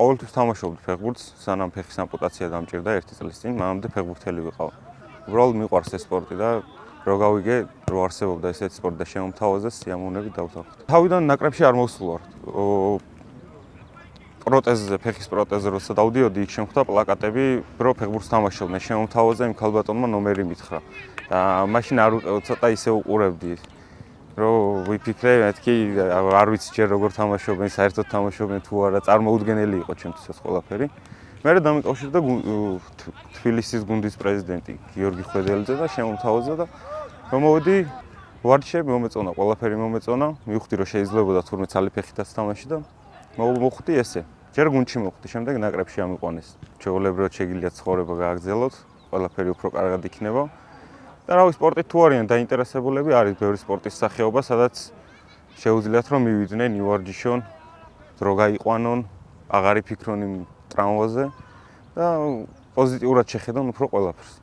ყოველთვის თამაშობდი ფეხბურთს, სანამ ფეხის ამპუტაცია დამჭირდა 1 წლის წინ, მანამდე ფეხბურთელი ვიყავ. უბრალოდ მიყვარს ეს სპორტი და რო გავიგე, რო არსებობდა ესეთი სპორტი და შემომთავაზე, სიამოვნებით დავთანხმდი. თავიდან ნაკრებში არ მოვსულ ვარ. პროტეზზე, ფეხის პროტეზზე როცა დავდიოდი, იქ შემხვდა პლაკატები, რო ფეხბურთს თამაშობდნენ. შემომთავაზე იმ ქალბატონმა ნომერი მითხრა. და მაშინ ცოტა ისე უყურებდი. რომ ვიფიქრე, მეთქი არ ვიცი ჯერ როგორ თამაშობენ, საერთოდ თამაშობენ თუ არა, წარმოუდგენელი იყო ჩემთვის ეს ყველაფერი. მე დამიკავშირდა თბილისის გუნდის პრეზიდენტი გიორგი ხვედელიძე და შემომთავაზა და მომოვედი ვარჯიშები მომეწონა, ყველაფერი მომეწონა, მივხვდი რომ შეიძლებოდა თურმე ცალი ფეხითაც თამაში და მოხვდი ესე. ჯერ გუნდში მოხვდი, შემდეგ ნაკრებში ამიყვანეს. ჩვეულებრივად შეგიძლიათ ცხოვრება გააგრძელოთ, ყველაფერი უფრო კარგად იქნება. და რავი, სპორტით თუ არიან დაინტერესებულები, არის ბევრი სპორტის სახეობა, სადაც შეუძლიათ რომ მივიდნენ, ივარჯიშონ, დრო გაიყვანონ, აღარ იფიქრონ იმ ტრამვაზე და პოზიტიურად შეხედონ უფრო ყველაფერს.